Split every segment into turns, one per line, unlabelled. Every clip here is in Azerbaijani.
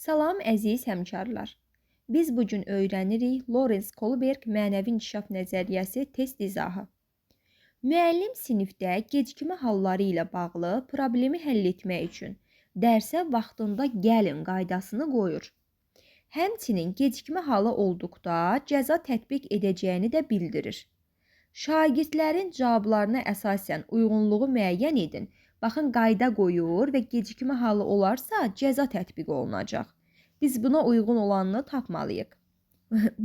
Salam əziz həmkarlar. Biz bugün öyrənirik Lawrence Kohlberg mənəvi inkişaf nəzəriyyəsi test izahı. Müəllim sinifdə gecikmə halları ilə bağlı problemi həll etmək üçün dərsə vaxtında gəlin qaydasını qoyur. Həmçinin gecikmə halı olduqda cəza tətbiq edəcəyini də bildirir. Şagirdlərin cavablarına əsasən uyğunluğu müəyyən edin. Baxın, qayda qoyur və gecikmə halı olarsa cəza tətbiq olunacaq. Biz buna uyğun olanını tapmalıyıq.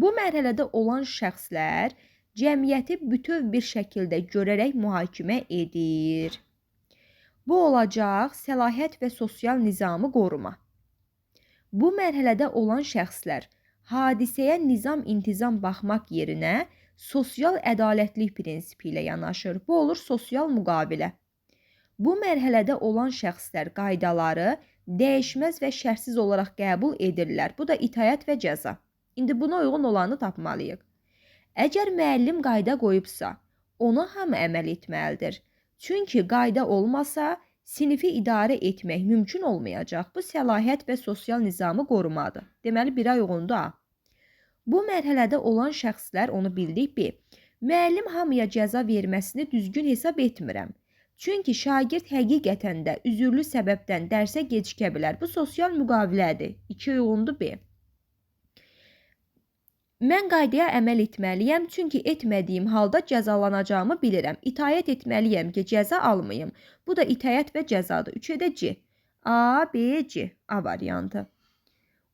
Bu mərhələdə olan şəxslər cəmiyyəti bütöv bir şəkildə görərək mühakimə edir. Bu olacaq səlahiyyət və sosial nizamı qoruma. Bu mərhələdə olan şəxslər hadisəyə nizam-intizam baxmaq yerinə sosial ədalətlik prinsipi ilə yanaşır. Bu olur sosial müqavilə. Bu mərhələdə olan şəxslər qaydaları dəyişməz və şərtsiz olaraq qəbul edirlər. Bu da itaət və cəza. İndi buna uyğun olanı tapmalıyıq. Əgər müəllim qayda qoyubsa, ona hamı əməl etməlidir. Çünki qayda olmasa, sinifi idarə etmək mümkün olmayacaq. Bu səlahiyyət və sosial nizamı qorumadır. Deməli, birə uyğundur. Bu mərhələdə olan şəxslər onu bildik B. Müəllim hamıya cəza verməsini düzgün hesab etmirəm. Çünki şagird həqiqətən də üzürlü səbəbdən dərsə gecikə bilər. Bu sosial müqavilədir. 2 uyğundur B. Mən qaydaya əməl etməliyəm, çünki etmədiyim halda cəzalanacağımı bilirəm. İtaət etməliyəm ki, cəza almayım. Bu da itaət və cəzadır. 3-ə də C. A, B, C. A variantı.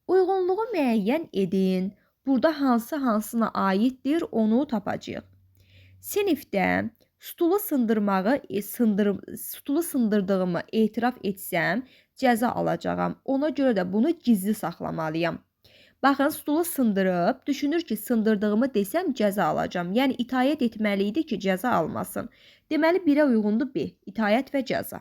Uyğunluğu müəyyən edin. Burada hansına aiddir, onu tapacağıq. Sinifdə stulu sındırdığımı etiraf etsəm, cəza alacağam. Ona görə də bunu gizli saxlamalıyam. Baxın, stulu sındırıb, düşünür ki, sındırdığımı desəm cəza alacağam. Yəni, itaət etməliydi ki, cəza almasın. Deməli, 1-ə uyğundur B. İtaət və cəza.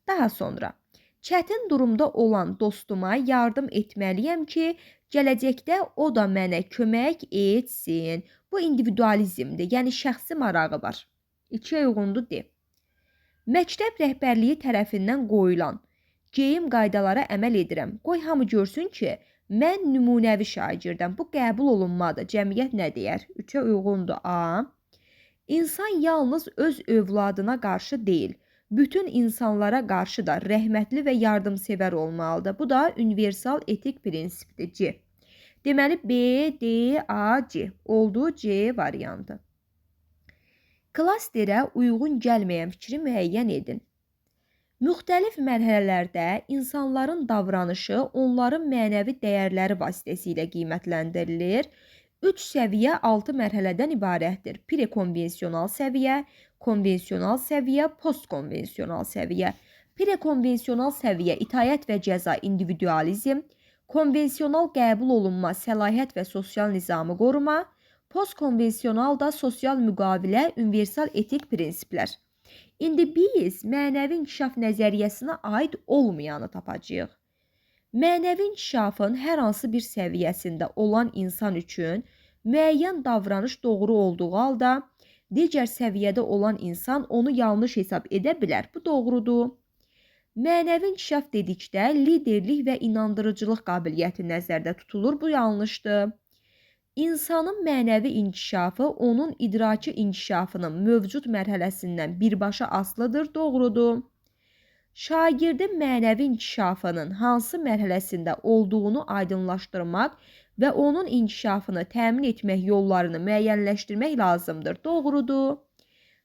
Daha sonra, çətin durumda olan dostuma yardım etməliyəm ki, gələcəkdə o da mənə kömək etsin. Bu individualizmdir, yəni şəxsi marağı var. 2-yə uyğundur D. Məktəb rəhbərliyi tərəfindən qoyulan geyim qaydalara əməl edirəm. Qoy hamı görsün ki, mən nümunəvi şagirdəm. Bu qəbul olunmadır. Cəmiyyət nə deyər? 3-ə uyğundur A. İnsan yalnız öz övladına qarşı deyil, bütün insanlara qarşı da rəhmətli və yardımsevər olmalıdır. Bu da universal etik prinsipdir C. Deməli, B, D, A, C. Oldu C variantı. Klasterə uyğun gəlməyən fikri müəyyən edin. Müxtəlif mərhələlərdə insanların davranışı onların mənəvi dəyərləri vasitəsilə qiymətləndirilir. 3 səviyyə 6 mərhələdən ibarətdir. Prekonvensional səviyyə, konvensional səviyyə, postkonvensional səviyyə. Prekonvensional səviyyə itaət və cəza individualizm, konvensional qəbul olunma, səlahiyyət və sosial nizamı qoruma, postkonvensional da sosial müqavilə, universal etik prinsiplər. İndi biz mənəvi inkişaf nəzəriyyəsinə aid olmayanı tapacağıq. Mənəvi inkişafın hər hansı bir səviyyəsində olan insan üçün müəyyən davranış doğru olduğu halda, digər səviyyədə olan insan onu yanlış hesab edə bilər. Bu doğrudur. Mənəvi inkişaf dedikdə liderlik və inandırıcılıq qabiliyyəti nəzərdə tutulur. Bu yanlışdır. İnsanın mənəvi inkişafı onun idraki inkişafının mövcud mərhələsindən birbaşa asılıdır, doğrudur. Şagirdin mənəvi inkişafının hansı mərhələsində olduğunu aydınlaşdırmaq və onun inkişafını təmin etmək yollarını müəyyənləşdirmək lazımdır, doğrudur.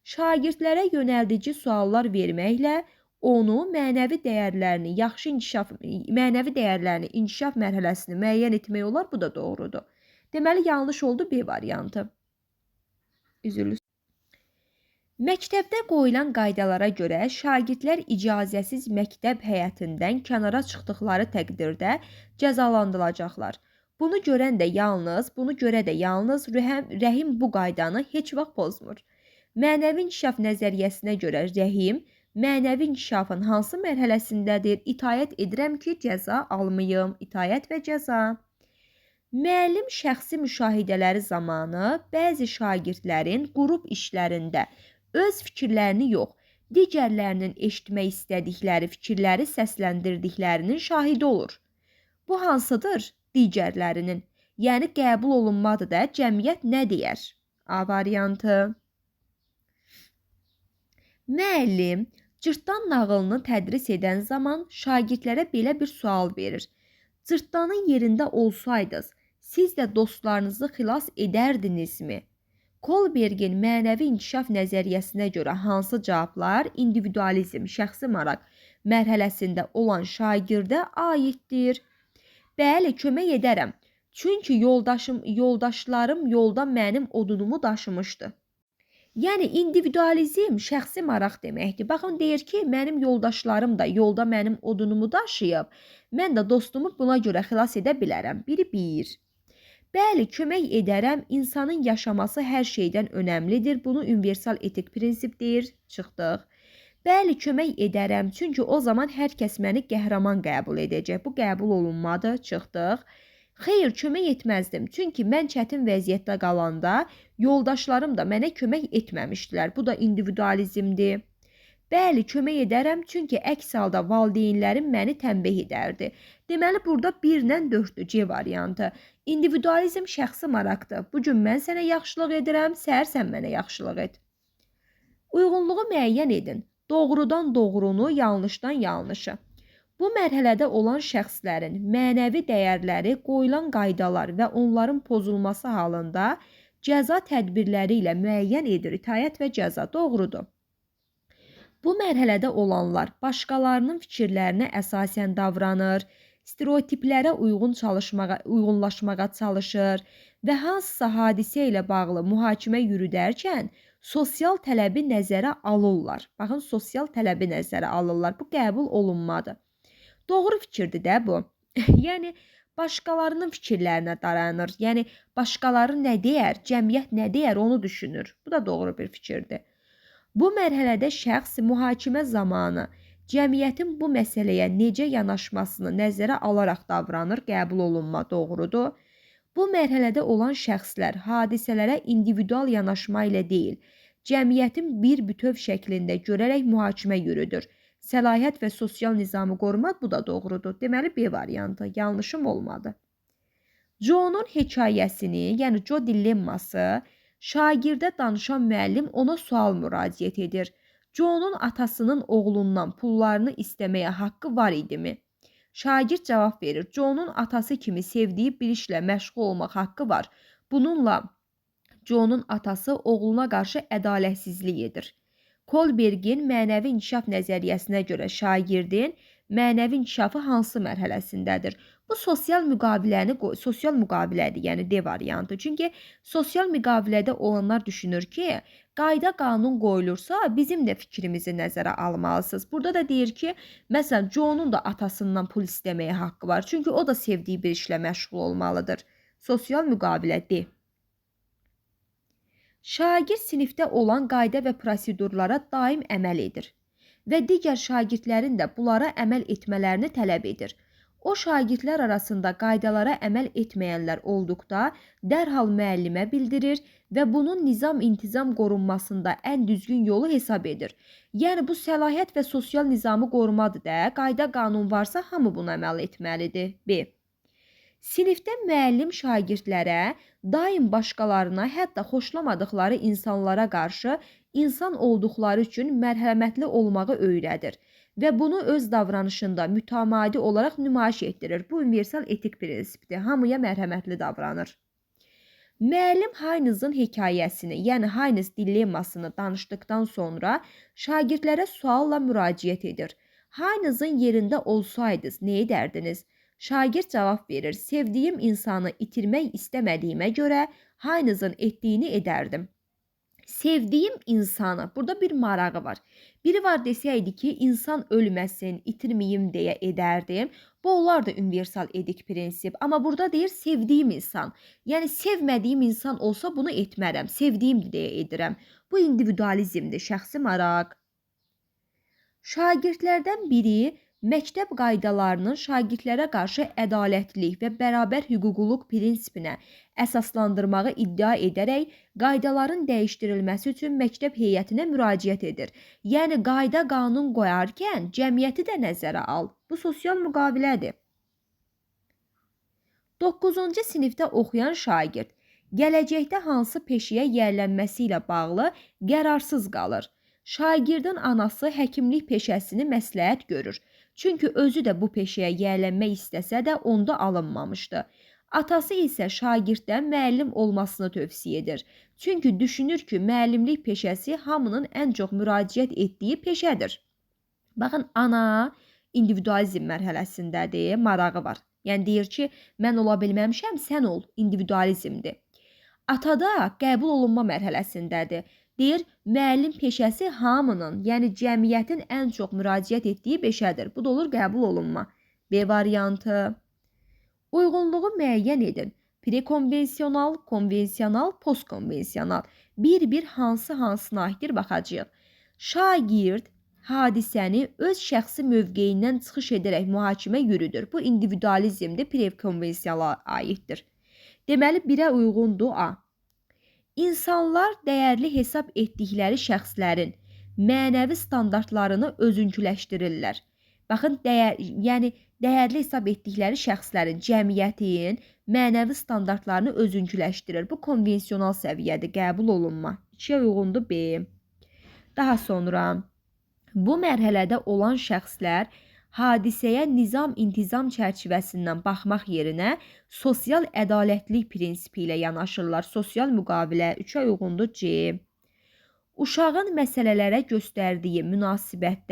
Şagirdlərə yönəldici suallar verməklə onu mənəvi dəyərlərini inkişaf mərhələsini müəyyən etmək olar, bu da doğrudur. Deməli, yanlış oldu B variantı. Üzülür. Məktəbdə qoyulan qaydalara görə şagirdlər icazəsiz məktəb həyətindən kənara çıxdıqları təqdirdə cəzalandırılacaqlar. Bunu görə də yalnız Rəhim bu qaydanı heç vaxt pozmur. Mənəvi inkişaf nəzəriyyəsinə görə Rəhim mənəvi inkişafın hansı mərhələsindədir? İtaət edirəm ki, cəza almayım. İtaət və cəza. Müəllim şəxsi müşahidələri zamanı bəzi şagirdlərin qrup işlərində öz fikirlərini yox, digərlərinin eşitmək istədikləri fikirləri səsləndirdiklərinin şahidi olur. Bu hansıdır? Digərlərinin. Yəni qəbul olunmadı da cəmiyyət nə deyər? A variantı. Müəllim cırtdan nağılını tədris edən zaman şagirdlərə belə bir sual verir. Cırtdanın yerində olsaydınız, siz də dostlarınızı xilas edərdinizmi? Kolbergin mənəvi inkişaf nəzəriyyəsinə görə hansı cavablar individualizm, şəxsi maraq mərhələsində olan şagirdə aiddir? Bəli, kömək edərəm. Çünki yoldaşlarım yolda mənim odunumu daşımışdı. Yəni individualizm şəxsi maraq deməkdir. Baxın deyir ki, mənim yoldaşlarım da yolda mənim odunumu daşıyıb. Mən də dostumu buna görə xilas edə bilərəm. Biri bir. Bəli, kömək edərəm. İnsanın yaşaması hər şeydən önəmlidir. Bunu universal etik prinsip deyir. Çıxdıq. Bəli, kömək edərəm. Çünki o zaman hər kəs məni qəhrəman qəbul edəcək. Bu qəbul olunmadı. Çıxdıq. Xeyr, kömək etməzdim. Çünki mən çətin vəziyyətdə qalanda yoldaşlarım da mənə kömək etməmişdilər. Bu da individualizmdir. Bəli, kömək edərəm. Çünki əks halda valideynlərim məni tənbih edərdi. Deməli, burada 1 ilə 4-dür C variantı. İndividualizm şəxsi maraqdır. Bugün mən sənə yaxşılıq edirəm, səhər sən mənə yaxşılıq et. Uyğunluğu müəyyən edin. Doğrudan doğrunu, yanlışdan yanlışı. Bu mərhələdə olan şəxslərin mənəvi dəyərləri, qoyulan qaydalar və onların pozulması halında cəza tədbirləri ilə müəyyən edir itaət və cəza. Doğrudur. Bu mərhələdə olanlar başqalarının fikirlərinə əsasən davranır, stereotiplərə uyğunlaşmağa çalışır və hansısa hadisə ilə bağlı mühakimə yürüdərkən sosial tələbi nəzərə alırlar. Baxın, sosial tələbi nəzərə alırlar. Bu qəbul olunmadı. Doğru fikirdir də bu. Yəni, başqalarının fikirlərinə dayanır. Yəni, başqaları nə deyər, cəmiyyət nə deyər, onu düşünür. Bu da doğru bir fikirdir. Bu mərhələdə şəxs mühakimə zamanı cəmiyyətin bu məsələyə necə yanaşmasını nəzərə alaraq davranır, qəbul olunma doğrudur. Bu mərhələdə olan şəxslər hadisələrə individual yanaşma ilə deyil, cəmiyyətin bir bütöv şəklində görərək mühakimə yürüdür. Səlahiyyət və sosial nizamı qorumaq, bu da doğrudur. Deməli, B variantı. Yanlışım olmadı. Jo'nun hekayəsini, yəni Jo dilemması, şagirdə danışan müəllim ona sual müraciət edir. Jo'nun atasının oğlundan pullarını istəməyə haqqı var idimi? Şagird cavab verir. Jo'nun atası kimi sevdiyi bir işlə məşğul olmaq haqqı var. Bununla Jo'nun atası oğluna qarşı ədalətsizlik edir. Kolbergin mənəvi inkişaf nəzəriyyəsinə görə şagirdin mənəvi inkişafı hansı mərhələsindədir? Bu sosial müqavilədir, yəni D variantı. Çünki sosial müqavilədə olanlar düşünür ki, qayda qanun qoyulursa, bizim də fikrimizi nəzərə almalısınız. Burada da deyir ki, məsələn, Jo'nun da atasından pul istəməyə haqqı var. Çünki o da sevdiyi bir işlə məşğul olmalıdır. Sosial müqavilə D. Şagird sinifdə olan qayda və prosedurlara daim əməl edir və digər şagirdlərin də bunlara əməl etmələrini tələb edir. O şagirdlər arasında qaydalara əməl etməyənlər olduqda dərhal müəllimə bildirir və bunun nizam-intizam qorunmasında ən düzgün yolu hesab edir. Yəni bu səlahiyyət və sosial nizamı qorumadır da, qayda qanun varsa hamı buna əməl etməlidir. B. Sinifdə müəllim şagirdlərə daim başqalarına, hətta xoşlamadıqları insanlara qarşı insan olduqları üçün mərhəmətli olmağı öyrədir və bunu öz davranışında mütəmadi olaraq nümayiş etdirir. Bu universal etik prinsipdir. Hamıya mərhəmətli davranır. Müəllim Haynızın hekayəsini, yəni Haynız dilemmasını danışdıqdan sonra şagirdlərə sualla müraciət edir. Haynızın yerində olsaydınız, nə edərdiniz? Şagird cavab verir. Sevdiyim insanı itirmək istəmədiyimə görə Haynızın etdiyini edərdim. Sevdiyim insanı, burada bir marağı var. Biri var desəydi ki, insan ölməsin, itirməyim deyə edərdim. Bu olar da universal etik prinsip. Amma burada deyir sevdiyim insan. Yəni sevmədiyim insan olsa bunu etmərəm. Sevdiyimdir deyə edirəm. Bu individualizmdir, şəxsi maraq. Şagirdlərdən biri məktəb qaydalarının şagirdlərə qarşı ədalətlilik və bərabər hüquqluluq prinsipinə əsaslandırmağı iddia edərək qaydaların dəyişdirilməsi üçün məktəb heyətinə müraciət edir. Yəni qayda qanun qoyarkən cəmiyyəti də nəzərə al. Bu sosial müqavilədir. 9-cu sinifdə oxuyan şagird gələcəkdə hansı peşəyə yiyələnməsi ilə bağlı qərarsız qalır. Şagirdin anası həkimlik peşəsini məsləhət görür. Çünki özü də bu peşəyə yiyələnmək istəsə də onda alınmamışdı. Atası isə şagirddən müəllim olmasını tövsiyə edir. Çünki düşünür ki, müəllimlik peşəsi hamının ən çox müraciət etdiyi peşədir. Baxın, ana individualizm mərhələsindədir, marağı var. Yəni deyir ki, mən ola bilməmişəm, sən ol, individualizmdir. Atada qəbul olunma mərhələsindədir. Deyir, müəllim peşəsi hamının, yəni cəmiyyətin ən çox müraciət etdiyi peşədir. Bu da olur qəbul olunma. B variantı. Uyğunluğu müəyyən edin. Prekonvensional, konvensional, postkonvensional. Bir-bir hansı-hansına aiddir baxacağıq. Şagird hadisəni öz şəxsi mövqeyindən çıxış edərək mühakimə yürüdür. Bu individualizmdir, prekonvensiyala aiddir. Deməli, birə uyğundur A. İnsanlar dəyərli hesab etdikləri şəxslərin mənəvi standartlarını özünküləşdirirlər. Baxın, dəyərli hesab etdikləri şəxslərin, cəmiyyətin mənəvi standartlarını özünküləşdirir. Bu konvensional səviyyədir, qəbul olunma. 2-yə uyğundur B. Daha sonra, bu mərhələdə olan şəxslər hadisəyə nizam-intizam çərçivəsindən baxmaq yerinə sosial ədalətlik prinsipi ilə yanaşırlar. Sosial müqavilə 3-ə uyğundur C. Uşağın məsələlərə göstərdiyi münasibət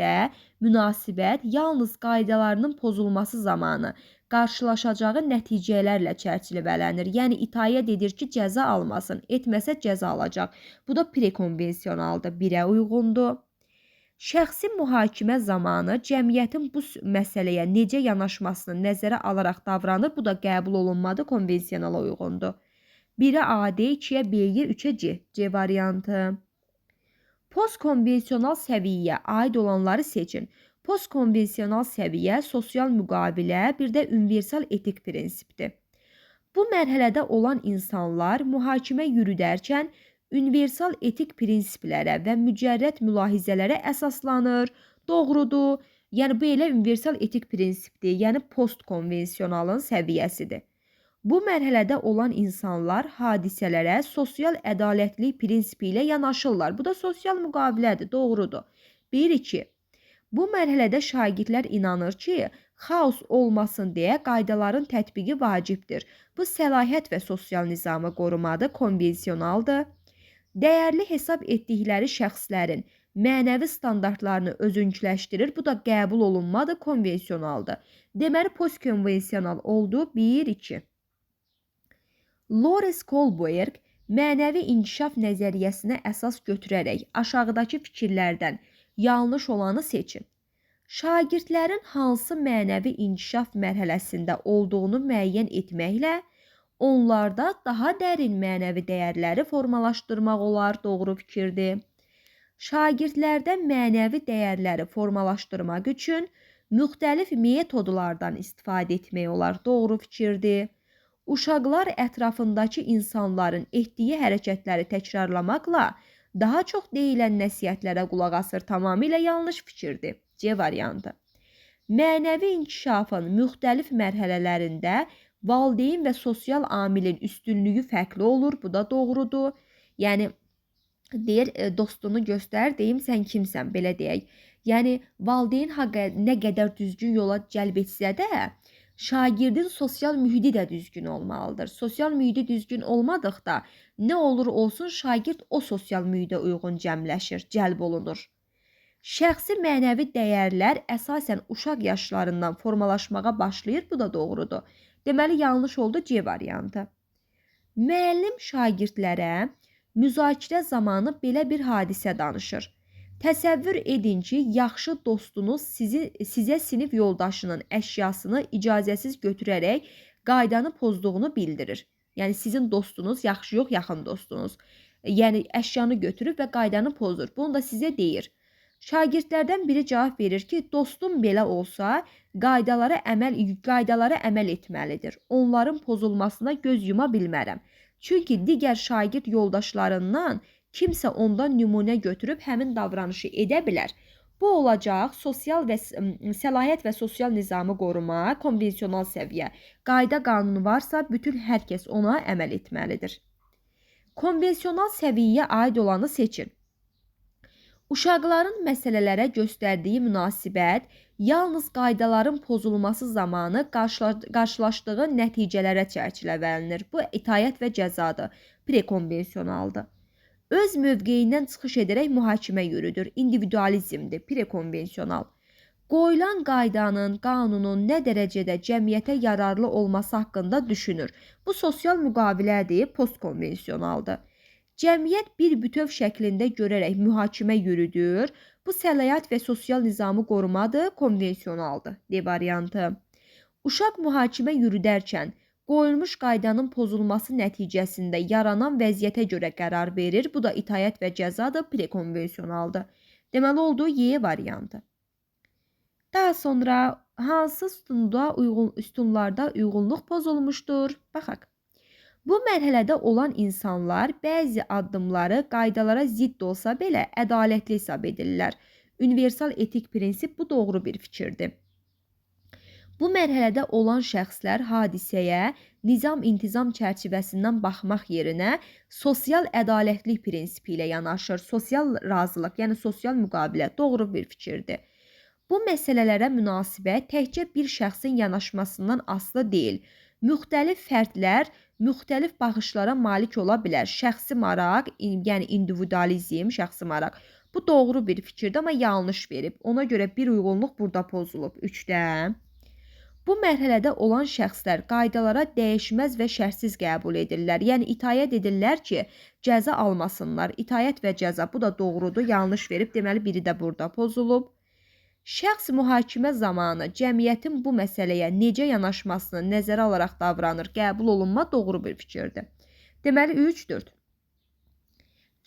yalnız qaydalarının pozulması zamanı qarşılaşacağı nəticələrlə çərçivələnir. Yəni, itaət edir ki, cəza almasın, etməsə cəza alacaq. Bu da prekonvensionaldır, 1-ə uyğundur. Şəxsi mühakimə zamanı cəmiyyətin bu məsələyə necə yanaşmasını nəzərə alaraq davranır. Bu da qəbul olunmadı, konvensionala uyğundur. 1-ə A, D, 2-yə B, 3-ə C. C variantı. Postkonvensional səviyyəyə aid olanları seçin. Postkonvensional səviyyə, sosial müqavilə, bir də universal etik prinsipdir. Bu mərhələdə olan insanlar mühakimə yürüdərkən universal etik prinsiplərə və mücərrəd mülahizələrə əsaslanır. Doğrudur. Yəni, bu elə universal etik prinsipdir. Yəni, postkonvensionalın səviyyəsidir. Bu mərhələdə olan insanlar hadisələrə sosial ədalətlik prinsipi ilə yanaşırlar. Bu da sosial müqavilədir. Doğrudur. 1-2. Bu mərhələdə şagirdlər inanır ki, xaos olmasın deyə qaydaların tətbiqi vacibdir. Bu səlahiyyət və sosial nizamı qorumadır, konvensionaldır. Dəyərli hesab etdikləri şəxslərin mənəvi standartlarını özünküləşdirir. Bu da qəbul olunmadır, konvensionaldır. Deməli, postkonvensional oldu. 1-2. Lawrence Kohlberg mənəvi inkişaf nəzəriyyəsinə əsas götürərək aşağıdakı fikirlərdən yanlış olanı seçin. Şagirdlərin hansı mənəvi inkişaf mərhələsində olduğunu müəyyən etməklə onlarda daha dərin mənəvi dəyərləri formalaşdırmaq olar. Doğru fikirdir. Şagirdlərdə mənəvi dəyərləri formalaşdırmaq üçün müxtəlif metodlardan istifadə etmək olar. Doğru fikirdir. Uşaqlar ətrafındakı insanların etdiyi hərəkətləri təkrarlamaqla daha çox deyilən nəsihətlərə qulaq asır. Tamamilə yanlış fikirdir. C variantı. Mənəvi inkişafın müxtəlif mərhələlərində valideyn və sosial amilin üstünlüyü fərqli olur. Bu da doğrudur. Yəni, deyir, dostunu göstər, deyim, sən kimsən, belə deyək. Yəni, valideyn nə qədər düzgün yola cəlb etsə də, şagirdin sosial mühiti də düzgün olmalıdır. Sosial mühiti düzgün olmadıqda nə olur olsun şagird o sosial mühitə uyğun cəlb olunur. Şəxsi mənəvi dəyərlər əsasən uşaq yaşlarından formalaşmağa başlayır. Bu da doğrudur. Deməli, yanlış oldu C variantı. Müəllim şagirdlərə müzakirə zamanı belə bir hadisə danışır. Təsəvvür edin ki, yaxşı dostunuz sizə sinif yoldaşının əşyasını icazəsiz götürərək qaydanı pozduğunu bildirir. Yəni, sizin dostunuz, yaxşı yox, yaxın dostunuz. Yəni, əşyanı götürüb və qaydanı pozur. Bunu da sizə deyir. Şagirdlərdən biri cavab verir ki, dostum belə olsa, qaydalara əməl etməlidir. Onların pozulmasına göz yuma bilmərəm. Çünki digər şagird yoldaşlarından kimsə ondan nümunə götürüb həmin davranışı edə bilər. Bu olacaq sosial və səlahiyyət və sosial nizamı qoruma, konvensional səviyyə. Qayda qanunu varsa, bütün hər kəs ona əməl etməlidir. Konvensional səviyyəyə aid olanı seçin. Uşaqların məsələlərə göstərdiyi münasibət yalnız qaydaların pozulması zamanı qarşılaşdığı nəticələrə çərçivələnir. Bu itaət və cəzadır, prekonvensionaldır. Öz mövqeyindən çıxış edərək mühakimə yürüdür, individualizmdir, prekonvensional. Qoyulan qaydanın, qanunun nə dərəcədə cəmiyyətə yararlı olması haqqında düşünür. Bu sosial müqavilədir, postkonvensionaldır. Cəmiyyət bir bütöv şəklində görərək mühakimə yürüdür. Bu səlahiyyət və sosial nizamı qorumadır, konvensionaldır, D variantı. Uşaq mühakimə yürüdərkən qoyulmuş qaydanın pozulması nəticəsində yaranan vəziyyətə görə qərar verir. Bu da itaət və cəzadır, prekonvensionaldır. Deməli oldu Y variantı. Daha sonra hansı üstunlarda uyğunluq pozulmuşdur? Baxaq. Bu mərhələdə olan insanlar bəzi addımları qaydalara zidd olsa belə ədalətli hesab edirlər. Universal etik prinsip bu doğru bir fikirdir. Bu mərhələdə olan şəxslər hadisəyə nizam-intizam çərçivəsindən baxmaq yerinə sosial ədalətlik prinsipi ilə yanaşır. Sosial razılıq, yəni sosial müqavilə doğru bir fikirdir. Bu məsələlərə münasibət təkcə bir şəxsin yanaşmasından asılı deyil. Müxtəlif fərdlər müxtəlif baxışlara malik ola bilər. Şəxsi maraq, yəni individualizm, şəxsi maraq. Bu doğru bir fikirdir, amma yanlış verib. Ona görə bir uyğunluq burada pozulub. 3-də. Bu mərhələdə olan şəxslər qaydalara dəyişməz və şərtsiz qəbul edirlər. Yəni itaət edirlər ki, cəza almasınlar. İtaət və cəza, bu da doğrudur, yanlış verib. Deməli, biri də burada pozulub. Şəxs mühakimə zamanı cəmiyyətin bu məsələyə necə yanaşmasını nəzərə alaraq davranır, qəbul olunma doğru bir fikirdir. Deməli 3-4.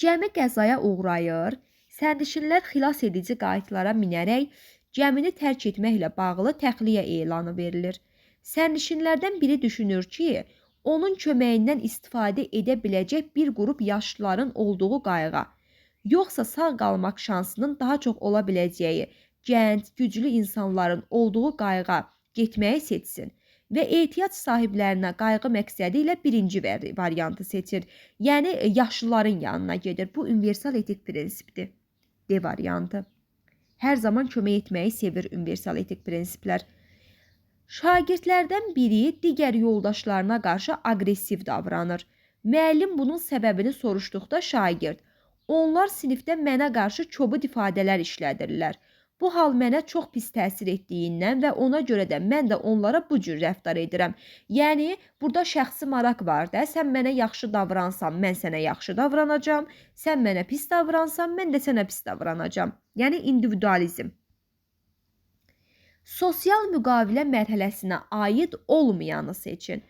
Gəmi qəzaya uğrayır, sərnişinlər xilas edici qayıqlara minərək gəmini tərk etməklə bağlı təxliyə elanı verilir. Sərnişinlərdən biri düşünür ki, onun köməyindən istifadə edə biləcək bir qrup yaşlıların olduğu qayığa, yoxsa sağ qalmaq şansının daha çox ola biləcəyi gənc, güclü insanların olduğu qayığa getməyi seçsin və ehtiyac sahiblərinə qayğı məqsədi ilə birinci variantı seçir. Yəni, yaşlıların yanına gedir. Bu, universal etik prinsipdir. D variantı. Hər zaman kömək etməyi sevir universal etik prinsiplər. Şagirdlərdən biri digər yoldaşlarına qarşı aqressiv davranır. Müəllim bunun səbəbini soruşduqda şagird, onlar sinifdə mənə qarşı kobud ifadələr işlədirlər. Bu hal mənə çox pis təsir etdiyindən və ona görə də mən də onlara bu cür rəftar edirəm. Yəni, burada şəxsi maraq var da, sən mənə yaxşı davransan, mən sənə yaxşı davranacam, sən mənə pis davransan, mən də sənə pis davranacam. Yəni, individualizm. Sosial müqavilə mərhələsinə aid olmayanı seçin.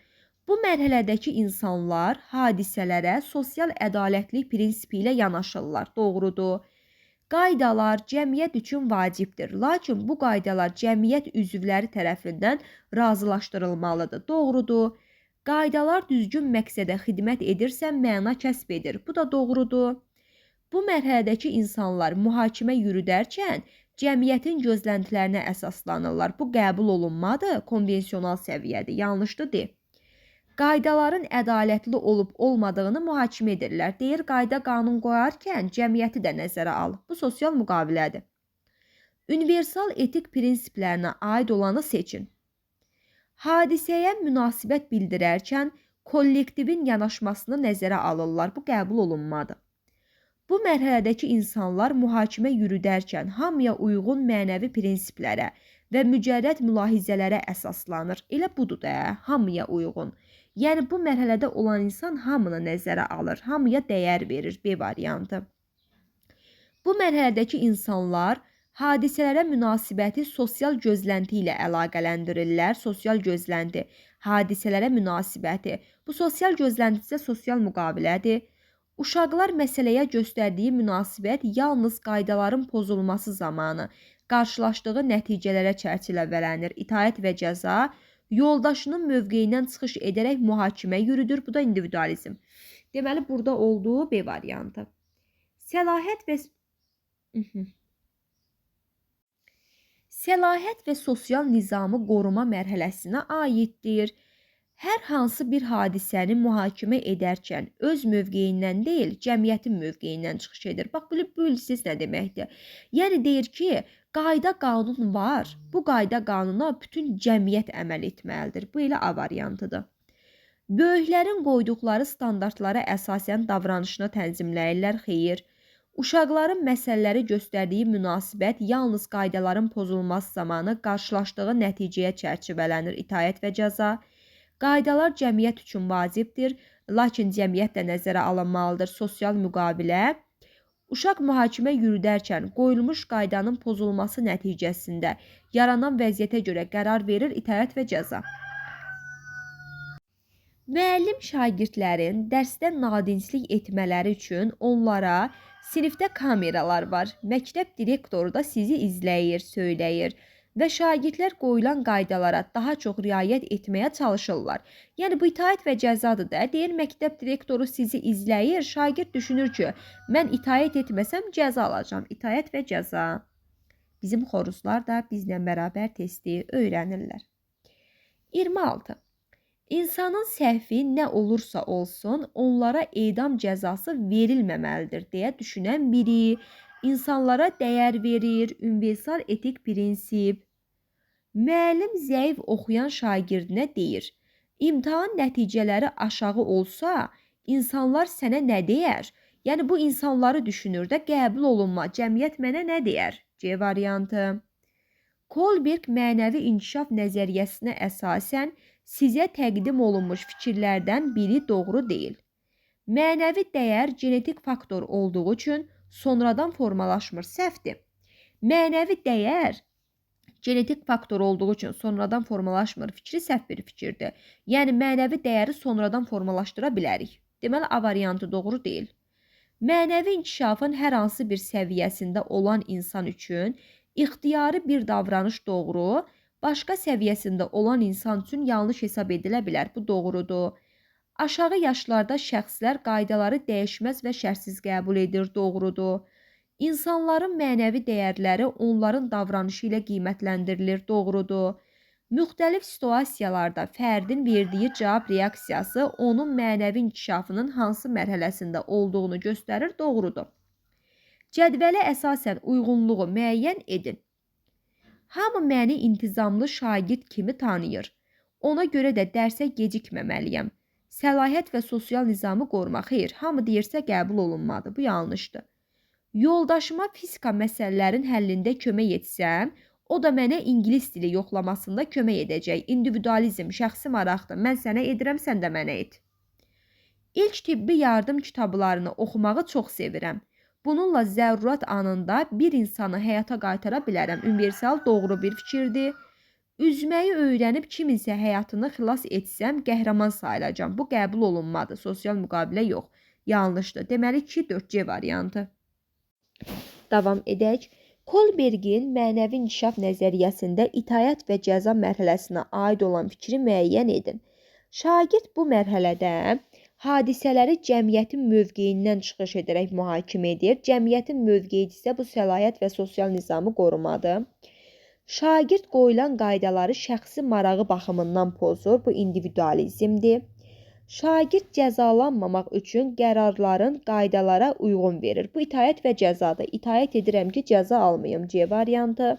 Bu mərhələdəki insanlar hadisələrə sosial ədalətlik prinsipi ilə yanaşırlar. Doğrudur. Qaydalar cəmiyyət üçün vacibdir, lakin bu qaydalar cəmiyyət üzvləri tərəfindən razılaşdırılmalıdır. Doğrudur. Qaydalar düzgün məqsədə xidmət edirsə məna kəsb edir. Bu da doğrudur. Bu mərhələdəki insanlar mühakimə yürüdərkən cəmiyyətin gözləntilərinə əsaslanırlar. Bu qəbul olunmadır, konvensional səviyyədir. Yanlışdır, deyil. Qaydaların ədalətli olub olmadığını mühakimə edirlər. Deyir, qayda qanun qoyarkən cəmiyyəti də nəzərə al. Bu sosial müqavilədir. Universal etik prinsiplərinə aid olanı seçin. Hadisəyə münasibət bildirərkən kollektivin yanaşmasını nəzərə alırlar. Bu qəbul olunmadır. Bu mərhələdəki insanlar mühakimə yürüdərkən hamıya uyğun mənəvi prinsiplərə və mücərrəd mülahizələrə əsaslanır. Elə budur da, hamıya uyğun. Yəni, bu mərhələdə olan insan hamını nəzərə alır, hamıya dəyər verir, B variantı. Bu mərhələdəki insanlar hadisələrə münasibəti sosial gözlənti ilə əlaqələndirirlər. Sosial gözlənti, hadisələrə münasibəti. Bu sosial gözlənti isə sosial müqavilədir. Uşaqlar məsələyə göstərdiyi münasibət yalnız qaydaların pozulması zamanı qarşılaşdığı nəticələrə çərçivələnir. İtaət və cəza, yoldaşının mövqeyindən çıxış edərək mühakimə yürüdür. Bu da individualizm. Deməli, burada olduğu B variantı. Səlahiyyət və Səlahiyyət və sosial nizamı qoruma mərhələsinə aiddir. Hər hansı bir hadisəni mühakimə edərkən öz mövqeyindən deyil, cəmiyyətin mövqeyindən çıxış edir. Bax, bilirsiniz nə deməkdir? Yəni deyir ki, qayda qanun var. Bu qayda qanuna bütün cəmiyyət əməl etməlidir. Bu elə A variantıdır. Böyüklərin qoyduqları standartlara əsasən davranışını tənzimləyirlər, xeyir. Uşaqların məsələləri göstərdiyi münasibət yalnız qaydaların pozulması zamanı qarşılaşdığı nəticəyə çərçivələnir, itaət və cəza. Qaydalar cəmiyyət üçün vacibdir, lakin cəmiyyət də nəzərə alınmalıdır. Sosial müqavilə, uşaq mühakimə yürüdərkən qoyulmuş qaydanın pozulması nəticəsində yaranan vəziyyətə görə qərar verir, itaət və cəza. Müəllim şagirdlərin dərsdə nadinclik etmələri üçün onlara sinifdə kameralar var, məktəb direktoru da sizi izləyir, söyləyir və şagirdlər qoyulan qaydalara daha çox riayət etməyə çalışırlar. Yəni, bu itaət və cəzadır da. Deyir, məktəb direktoru sizi izləyir, şagird düşünür ki, mən itaət etməsəm cəza alacağam. İtaət və cəza. Bizim xoruzlar da bizlə bərabər testi öyrənirlər. 26. İnsanın səhvi nə olursa olsun, onlara edam cəzası verilməməlidir deyə düşünən biri, insanlara dəyər verir, universal etik prinsip. Müəllim zəif oxuyan şagirdinə deyir, imtahan nəticələri aşağı olsa, insanlar sənə nə deyər? Yəni, bu insanları düşünür də, qəbul olunma, cəmiyyət mənə nə deyər? C variantı. Kolberg mənəvi inkişaf nəzəriyyəsinə əsasən sizə təqdim olunmuş fikirlərdən biri doğru deyil. Mənəvi dəyər genetik faktor olduğu üçün sonradan formalaşmır, səhvdir. Mənəvi dəyər genetik faktor olduğu üçün sonradan formalaşmır fikri səhv bir fikirdir. Yəni, mənəvi dəyəri sonradan formalaşdıra bilərik. Deməli, A variantı doğru deyil. Mənəvi inkişafın hər hansı bir səviyyəsində olan insan üçün ixtiyari bir davranış doğru, başqa səviyyəsində olan insan üçün yanlış hesab edilə bilər. Bu doğrudur. Aşağı yaşlarda şəxslər qaydaları dəyişməz və şərtsiz qəbul edir. Doğrudur. İnsanların mənəvi dəyərləri onların davranışı ilə qiymətləndirilir. Doğrudur. Müxtəlif situasiyalarda fərdin verdiyi cavab reaksiyası onun mənəvi inkişafının hansı mərhələsində olduğunu göstərir. Doğrudur. Cədvələ əsasən uyğunluğu müəyyən edin. Hamı məni intizamlı şagird kimi tanıyır. Ona görə də dərsə gecikməməliyəm. Səlahiyyət və sosial nizamı qorumaq. Xeyr, hamı deyirsə qəbul olunmadı. Bu yanlışdır. Yoldaşıma fizika məsələlərin həllində kömək etsəm, o da mənə ingilis dili yoxlamasında kömək edəcək. İndividualizm, şəxsi maraqdır. Mən sənə edirəm, sən də mənə et. İlk tibbi yardım kitablarını oxumağı çox sevirəm. Bununla zərurət anında bir insanı həyata qaytara bilərəm. Universal doğru bir fikirdir. Üzməyi öyrənib kiminsə həyatını xilas etsəm, qəhrəman sayılacam. Bu qəbul olunmadı. Sosial müqavilə yox. Yanlışdır. Deməli 2-4C variantı. Davam edək. Kolbergin mənəvi inkişaf nəzəriyyəsində itaət və cəza mərhələsinə aid olan fikri müəyyən edin. Şagird bu mərhələdə hadisələri cəmiyyətin mövqeyindən çıxış edərək mühakimə edir. Cəmiyyətin mövqeyi isə bu səlahiyyət və sosial nizamı qorumadır. Şagird qoyulan qaydaları şəxsi marağı baxımından pozur. Bu individualizmdir. Şagird cəzalanmamaq üçün qərarların qaydalara uyğun verir. Bu itaət və cəzadır. İtaət edirəm ki, cəza almayım. C variantı.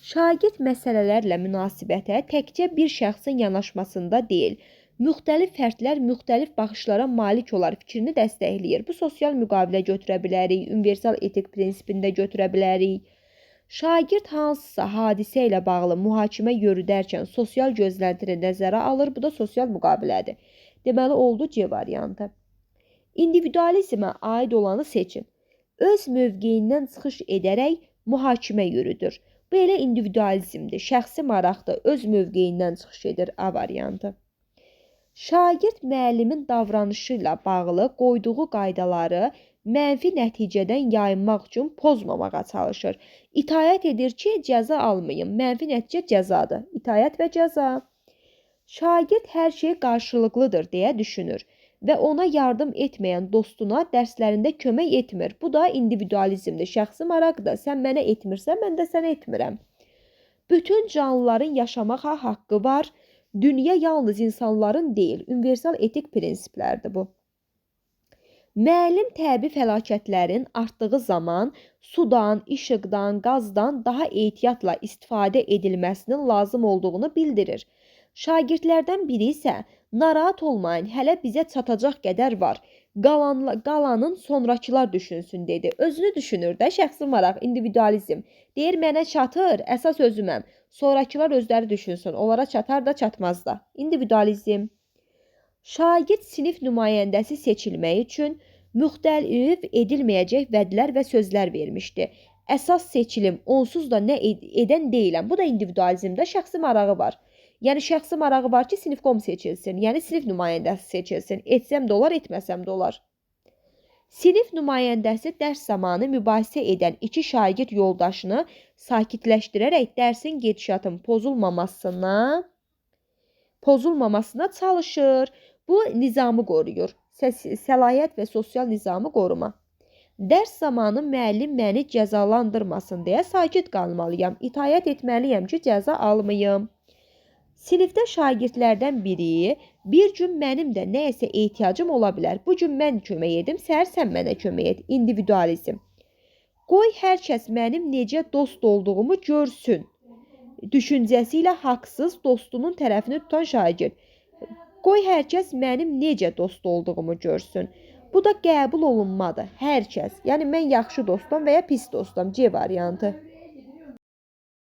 Şagird məsələlərlə münasibətə təkcə bir şəxsin yanaşmasında deyil, müxtəlif fərdlər müxtəlif baxışlara malik olar fikrini dəstəkləyir. Bu sosial müqavilə götürə bilərik, universal etik prinsipində götürə bilərik. Şagird hansısa hadisə ilə bağlı mühakimə yürüdərkən sosial gözləntini nəzərə alır. Bu da sosial müqavilədir. Deməli, oldu C variantı. İndividualizmə aid olanı seçin. Öz mövqeyindən çıxış edərək mühakimə yürüdür. Bu elə individualizmdir, şəxsi maraqdır, öz mövqeyindən çıxış edir. A variantı. Şagird müəllimin davranışı ilə bağlı qoyduğu qaydaları mənfi nəticədən yayınmaq üçün pozmamağa çalışır. İtaət edir ki, cəza almayın. Mənfi nəticə cəzadır. İtaət və cəza. Şagird hər şey qarşılıqlıdır deyə düşünür və ona yardım etməyən dostuna dərslərində kömək etmir. Bu da individualizmdir, şəxsi maraqdır. Sən mənə etmirsən, mən də sənə etmirəm. Bütün canlıların yaşamağa haqqı var. Dünya yalnız insanların deyil, universal etik prinsiplərdir bu. Müəllim təbii fəlakətlərin artdığı zaman sudan, işıqdan, qazdan daha ehtiyatla istifadə edilməsinin lazım olduğunu bildirir. Şagirdlərdən biri isə narahat olmayın, hələ bizə çatacaq qədər var. Qalanın sonrakılar düşünsün dedi. Özünü düşünür də, şəxsi maraq, individualizm. Deyir mənə çatır, əsas özüməm. Sonrakılar özləri düşünsün. Onlara çatar da, çatmaz da. İndividualizm. Şagird sinif nümayəndəsi seçilmək üçün müxtəlif edilməyəcək vədlər və sözlər vermişdi. Əsas seçilim onsuz da nə edən deyiləm. Bu da individualizmdə şəxsi marağı var. Yəni şəxsi marağı var ki, sinifkom seçilsin. Yəni sinif nümayəndəsi seçilsin. Etsəm də olar, etməsəm də olar. Sinif nümayəndəsi dərs zamanı mübahisə edən iki şagird yoldaşını sakitləşdirərək dərsin gedişatın pozulmamasına çalışır. Bu nizamı qoruyur. Səlahiyyət və sosial nizamı qoruma. Dərs zamanı müəllim məni cəzalandırmasın deyə sakit qalmalıyam. İtaət etməliyəm ki, cəza almayım. Sinifdə şagirdlərdən biri bir gün mənim də nəyəsə ehtiyacım ola bilər. Bu gün mən kömək edim, səhər sən mənə kömək et. İndividualizm. Qoy hər kəs mənim necə dost olduğumu görsün. Düşüncəsi ilə haqsız dostunun tərəfini tutan şagird. Qoy hər kəs mənim necə dost olduğumu görsün. Bu da qəbul olunmadı. Hər kəs. Yəni mən yaxşı dostum və ya pis dostum. C variantı.